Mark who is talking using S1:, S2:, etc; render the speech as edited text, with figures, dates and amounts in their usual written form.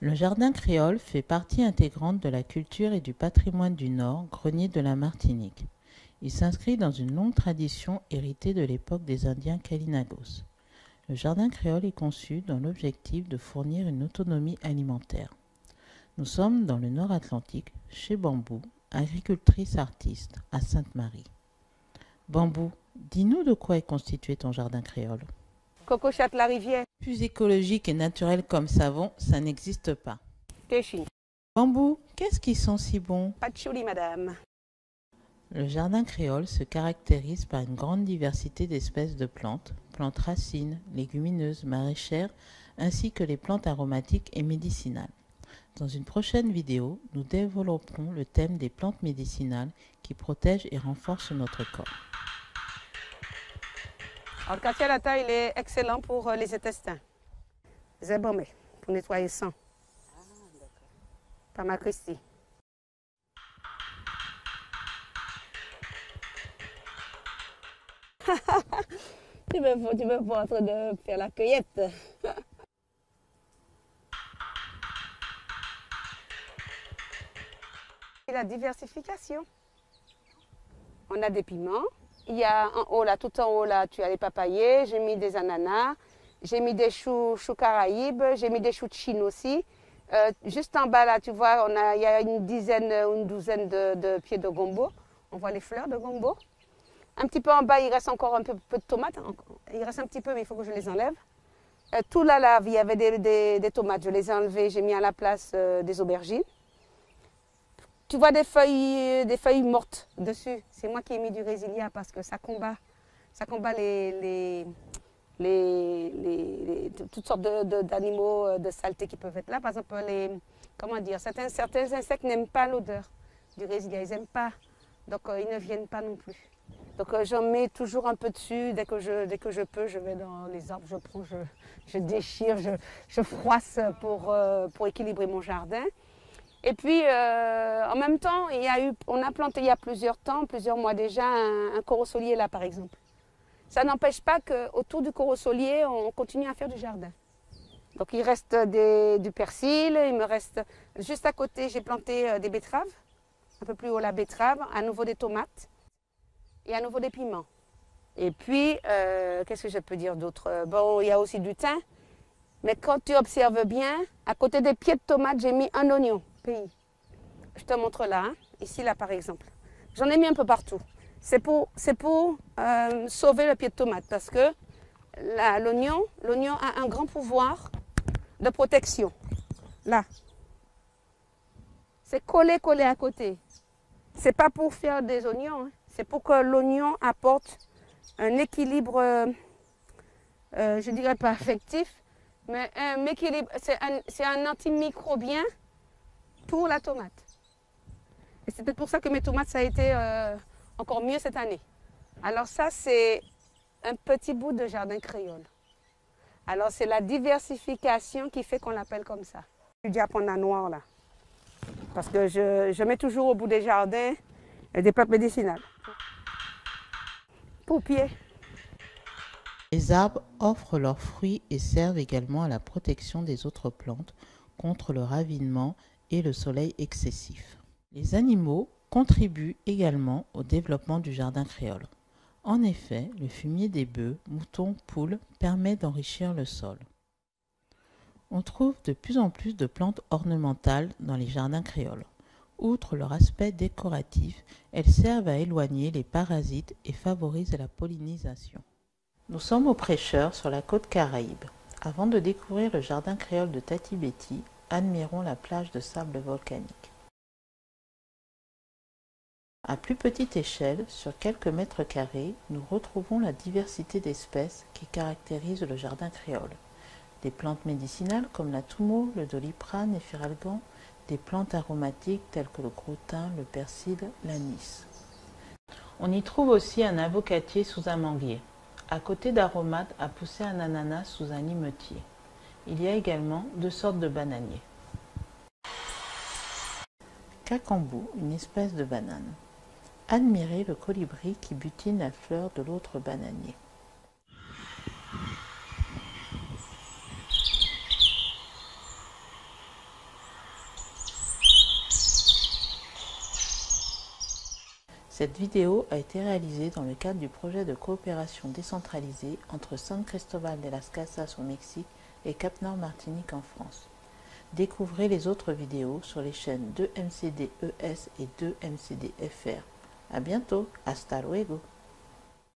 S1: Le jardin créole fait partie intégrante de la culture et du patrimoine du Nord, grenier de la Martinique. Il s'inscrit dans une longue tradition héritée de l'époque des Indiens Kalinagos. Le jardin créole est conçu dans l'objectif de fournir une autonomie alimentaire. Nous sommes dans le Nord Atlantique, chez Bambou, agricultrice artiste, à Sainte-Marie. Bambou, dis-nous de quoi est constitué ton jardin créole.
S2: Coco chatte la rivière.
S1: Plus écologique et naturel comme savon, ça n'existe pas.
S2: Téchi.
S1: Bambou, qu'est-ce qui sent si bon?
S2: Patchouli, madame.
S1: Le jardin créole se caractérise par une grande diversité d'espèces de plantes, plantes racines, légumineuses, maraîchères, ainsi que les plantes aromatiques et médicinales. Dans une prochaine vidéo, nous développerons le thème des plantes médicinales qui protègent et renforcent notre corps.
S2: Alors, le cachalata, il est excellent pour les intestins. C'est bon, mais pour nettoyer le sang. Par ma Christie. Tu me vois en train de faire la cueillette. Et la diversification. On a des piments. Il y a en haut là, tout en haut là, tu as les papayers, j'ai mis des ananas, j'ai mis des choux caraïbes, j'ai mis des choux de Chine aussi. Juste en bas là, tu vois, il y a une dizaine ou une douzaine de pieds de gombo. On voit les fleurs de gombo. Un petit peu en bas, il reste encore un peu de tomates. Il reste un petit peu, mais il faut que je les enlève. Tout là, il y avait des tomates, je les ai enlevées, j'ai mis à la place des aubergines. Tu vois des feuilles mortes dessus. C'est moi qui ai mis du résilia parce que ça combat toutes sortes d'animaux de saleté qui peuvent être là. Par exemple, certains insectes n'aiment pas l'odeur du résilia, ils n'aiment pas. Donc ils ne viennent pas non plus. Donc j'en mets toujours un peu dessus. Dès que je peux, je vais dans les arbres, je déchire, je froisse pour équilibrer mon jardin. Et puis, en même temps, on a planté il y a plusieurs mois déjà, un corosolier là, par exemple. Ça n'empêche pas qu'autour du corosolier, on continue à faire du jardin. Donc, il reste du persil, il me reste... Juste à côté, j'ai planté des betteraves, un peu plus haut la betterave, à nouveau des tomates et à nouveau des piments. Et puis, qu'est-ce que je peux dire d'autre? Bon, il y a aussi du thym. Mais quand tu observes bien, à côté des pieds de tomates, j'ai mis un oignon. Pays. Je te montre là, hein. Ici là par exemple. J'en ai mis un peu partout. C'est pour sauver le pied de tomate parce que l'oignon a un grand pouvoir de protection. Là. C'est collé à côté. C'est pas pour faire des oignons, hein. C'est pour que l'oignon apporte un équilibre, je dirais pas affectif, mais un équilibre. C'est un antimicrobien pour la tomate. Et c'est peut-être pour ça que mes tomates, ça a été encore mieux cette année. Alors ça, c'est un petit bout de jardin créole. Alors c'est la diversification qui fait qu'on l'appelle comme ça. Du diapona noir là. Parce que je mets toujours au bout des jardins des plantes médicinales. Pour pied.
S1: Les arbres offrent leurs fruits et servent également à la protection des autres plantes contre le ravinement et le soleil excessif. Les animaux contribuent également au développement du jardin créole. En effet, le fumier des bœufs, moutons, poules permet d'enrichir le sol. On trouve de plus en plus de plantes ornementales dans les jardins créoles. Outre leur aspect décoratif, elles servent à éloigner les parasites et favorisent la pollinisation. Nous sommes aux Prêcheurs sur la côte Caraïbe. Avant de découvrir le jardin créole de Tati Betty, admirons la plage de sable volcanique. À plus petite échelle, sur quelques mètres carrés, nous retrouvons la diversité d'espèces qui caractérise le jardin créole. Des plantes médicinales comme la toumo, le doliprane et feralgan, des plantes aromatiques telles que le gros thym, le persil, l'anis. On y trouve aussi un avocatier sous un manguier. À côté d'aromates a poussé un ananas sous un limetier. Il y a également deux sortes de bananiers. Cacambou, une espèce de banane. Admirez le colibri qui butine la fleur de l'autre bananier. Cette vidéo a été réalisée dans le cadre du projet de coopération décentralisée entre San Cristóbal de las Casas au Mexique et Cap-Nord Martinique en France. Découvrez les autres vidéos sur les chaînes 2MCD ES et 2MCD FR. À bientôt, hasta luego.